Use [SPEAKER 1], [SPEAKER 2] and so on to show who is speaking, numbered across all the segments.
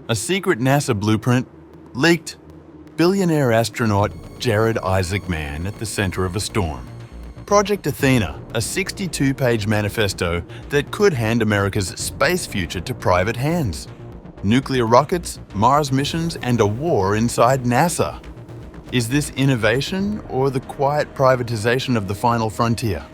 [SPEAKER 1] A secret NASA blueprint leaked. Billionaire astronaut Jared Isaacman at the center of a storm. Project Athena, a 62-page manifesto that could hand America's space future to private hands. Nuclear rockets, Mars missions, and a war inside NASA. Is this innovation or the quiet privatization of the final frontier?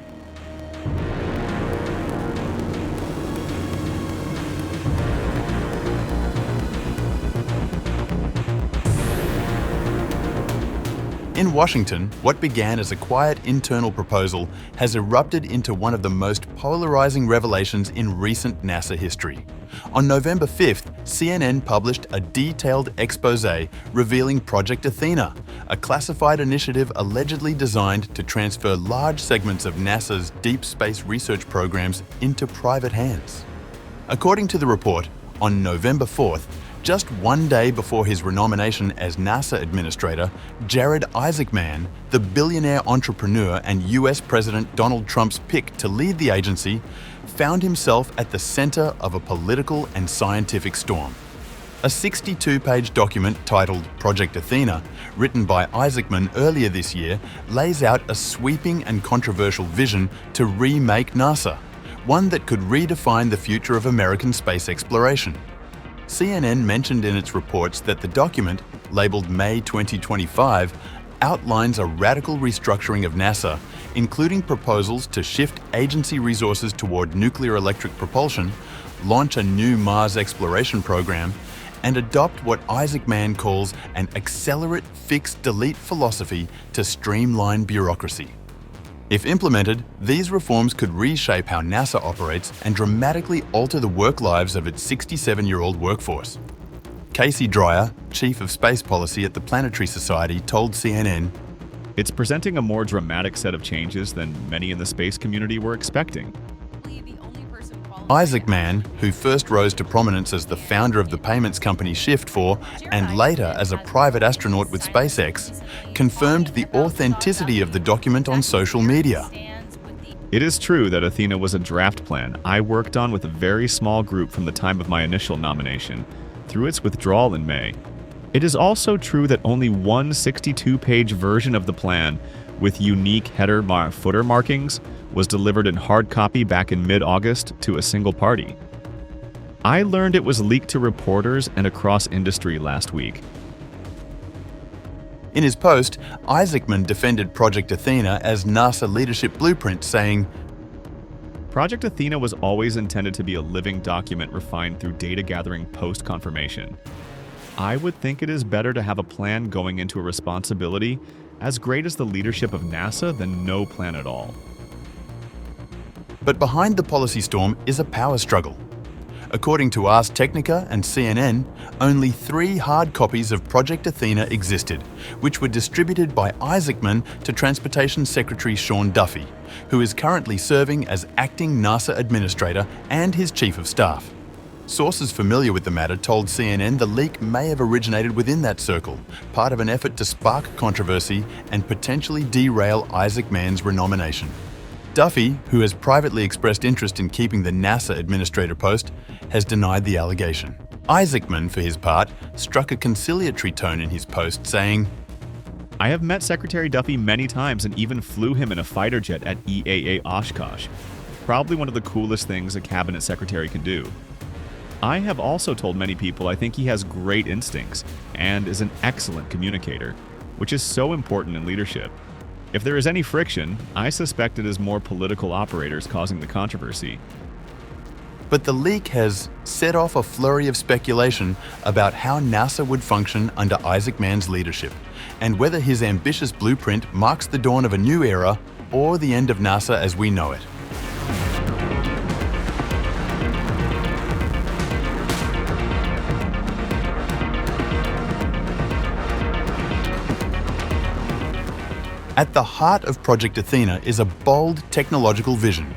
[SPEAKER 1] In Washington, what began as a quiet internal proposal has erupted into one of the most polarizing revelations in recent NASA history. On November 5th, CNN published a detailed exposé revealing Project Athena, a classified initiative allegedly designed to transfer large segments of NASA's deep space research programs into private hands. According to the report, on November 4th, just one day before his renomination as NASA administrator, Jared Isaacman, the billionaire entrepreneur and US President Donald Trump's pick to lead the agency, found himself at the center of a political and scientific storm. A 62-page document titled Project Athena, written by Isaacman earlier this year, lays out a sweeping and controversial vision to remake NASA, one that could redefine the future of American space exploration. CNN mentioned in its reports that the document, labeled May 2025, outlines a radical restructuring of NASA, including proposals to shift agency resources toward nuclear electric propulsion, launch a new Mars exploration program, and adopt what Isaacman calls an accelerate, fix, delete philosophy to streamline bureaucracy. If implemented, these reforms could reshape how NASA operates and dramatically alter the work lives of its 67-year-old workforce. Casey Dreyer, Chief of Space Policy at the Planetary Society, told CNN,
[SPEAKER 2] "It's presenting a more dramatic set of changes than many in the space community were expecting."
[SPEAKER 1] Isaacman, who first rose to prominence as the founder of the payments company Shift4 and later as a private astronaut with SpaceX, confirmed the authenticity of the document on social media.
[SPEAKER 2] It is true that Athena was a draft plan I worked on with a very small group from the time of my initial nomination, through its withdrawal in May. It is also true that only one 62-page version of the plan, with unique header-footer markings, was delivered in hard copy back in mid-August to a single party. I learned it was leaked to reporters and across industry last week.
[SPEAKER 1] In his post, Isaacman defended Project Athena as NASA leadership blueprint, saying,
[SPEAKER 2] Project Athena was always intended to be a living document refined through data gathering post-confirmation. I would think it is better to have a plan going into a responsibility as great as the leadership of NASA than no plan at all.
[SPEAKER 1] But behind the policy storm is a power struggle. According to Ars Technica and CNN, only 3 hard copies of Project Athena existed, which were distributed by Isaacman to Transportation Secretary Sean Duffy, who is currently serving as acting NASA administrator and his chief of staff. Sources familiar with the matter told CNN the leak may have originated within that circle, part of an effort to spark controversy and potentially derail Isaacman's renomination. Duffy, who has privately expressed interest in keeping the NASA administrator post, has denied the allegation. Isaacman, for his part, struck a conciliatory tone in his post, saying,
[SPEAKER 2] I have met Secretary Duffy many times and even flew him in a fighter jet at EAA Oshkosh. Probably one of the coolest things a cabinet secretary can do. I have also told many people I think he has great instincts and is an excellent communicator, which is so important in leadership. If there is any friction, I suspect it is more political operators causing the controversy.
[SPEAKER 1] But the leak has set off a flurry of speculation about how NASA would function under Isaacman's leadership, and whether his ambitious blueprint marks the dawn of a new era or the end of NASA as we know it. At the heart of Project Athena is a bold technological vision.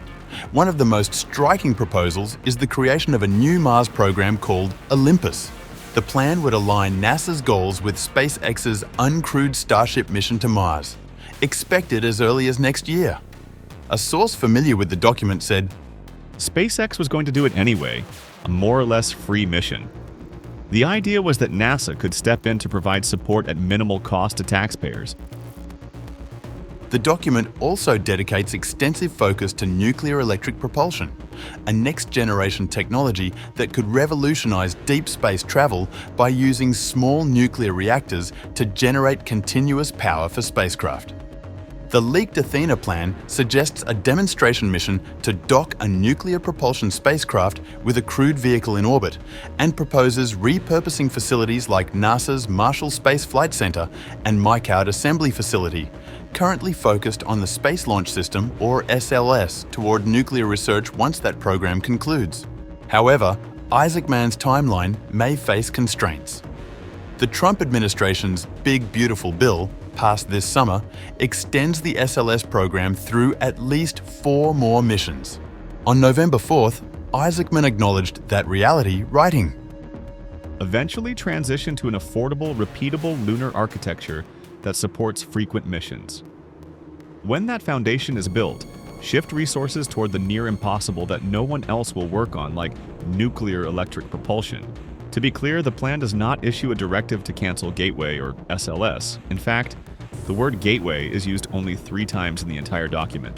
[SPEAKER 1] One of the most striking proposals is the creation of a new Mars program called Olympus. The plan would align NASA's goals with SpaceX's uncrewed Starship mission to Mars, expected as early as next year. A source familiar with the document said,
[SPEAKER 2] SpaceX was going to do it anyway, a more or less free mission. The idea was that NASA could step in to provide support at minimal cost to taxpayers.
[SPEAKER 1] The document also dedicates extensive focus to nuclear electric propulsion, a next-generation technology that could revolutionize deep space travel by using small nuclear reactors to generate continuous power for spacecraft. The leaked Athena plan suggests a demonstration mission to dock a nuclear propulsion spacecraft with a crewed vehicle in orbit and proposes repurposing facilities like NASA's Marshall Space Flight Center and Michoud Assembly Facility, currently focused on the Space Launch System, or SLS, toward nuclear research once that program concludes. However, Isaacman's timeline may face constraints. The Trump administration's Big Beautiful Bill, passed this summer, extends the SLS program through at least 4 more missions. On November 4th, Isaacman acknowledged that reality, writing,
[SPEAKER 2] Eventually transition to an affordable, repeatable lunar architecture that supports frequent missions. When that foundation is built, shift resources toward the near impossible that no one else will work on, like nuclear electric propulsion. To be clear, the plan does not issue a directive to cancel Gateway or SLS. In fact, the word gateway is used only 3 times in the entire document.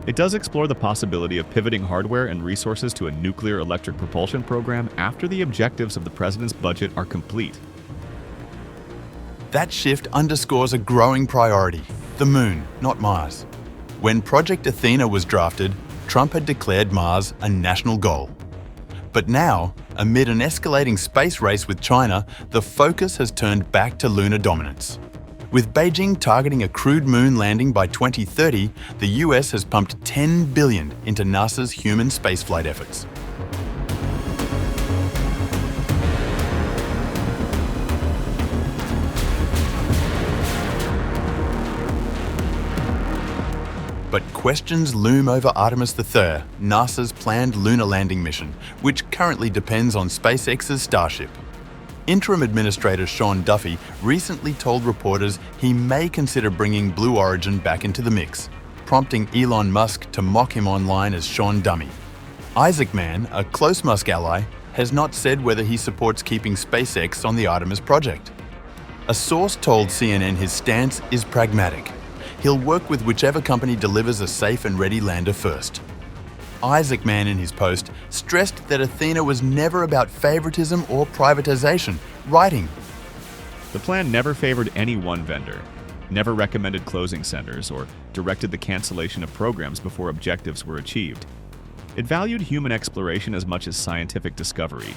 [SPEAKER 2] It does explore the possibility of pivoting hardware and resources to a nuclear electric propulsion program after the objectives of the president's budget are complete.
[SPEAKER 1] That shift underscores a growing priority: the Moon, not Mars. When Project Athena was drafted, Trump had declared Mars a national goal. But now, amid an escalating space race with China, the focus has turned back to lunar dominance. With Beijing targeting a crewed moon landing by 2030, the US has pumped $10 billion into NASA's human spaceflight efforts. But questions loom over Artemis III, NASA's planned lunar landing mission, which currently depends on SpaceX's Starship. Interim Administrator Sean Duffy recently told reporters he may consider bringing Blue Origin back into the mix, prompting Elon Musk to mock him online as Sean Dummy. Isaacman, a close Musk ally, has not said whether he supports keeping SpaceX on the Artemis project. A source told CNN his stance is pragmatic. He'll work with whichever company delivers a safe and ready lander first. Isaacman, in his post, stressed that Athena was never about favoritism or privatization, writing,
[SPEAKER 2] The plan never favored any one vendor, never recommended closing centers, or directed the cancellation of programs before objectives were achieved. It valued human exploration as much as scientific discovery.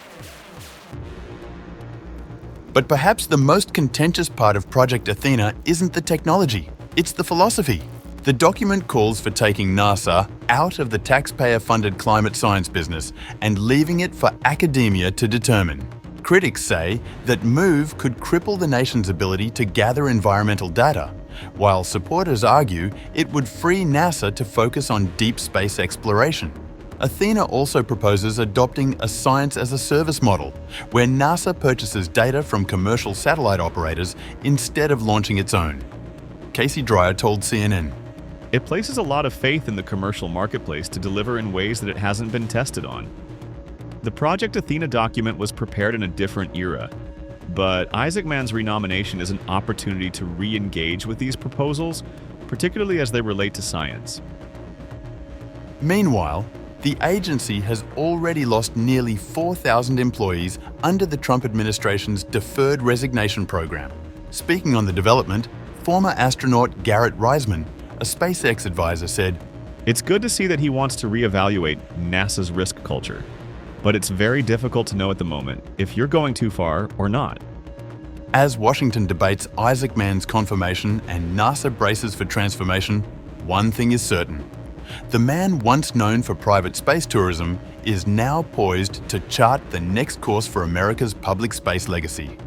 [SPEAKER 1] But perhaps the most contentious part of Project Athena isn't the technology, it's the philosophy. The document calls for taking NASA out of the taxpayer-funded climate science business and leaving it for academia to determine. Critics say that move could cripple the nation's ability to gather environmental data, while supporters argue it would free NASA to focus on deep space exploration. Athena also proposes adopting a science-as-a-service model, where NASA purchases data from commercial satellite operators instead of launching its own. Casey Dreyer told CNN,
[SPEAKER 2] It places a lot of faith in the commercial marketplace to deliver in ways that it hasn't been tested on. The Project Athena document was prepared in a different era, but Isaacman's renomination is an opportunity to re-engage with these proposals, particularly as they relate to science.
[SPEAKER 1] Meanwhile, the agency has already lost nearly 4,000 employees under the Trump administration's deferred resignation program. Speaking on the development, former astronaut Jared Isaacman, a SpaceX advisor, said,
[SPEAKER 2] It's good to see that he wants to reevaluate NASA's risk culture, but it's very difficult to know at the moment if you're going too far or not.
[SPEAKER 1] As Washington debates Isaacman's confirmation and NASA braces for transformation, one thing is certain. The man once known for private space tourism is now poised to chart the next course for America's public space legacy.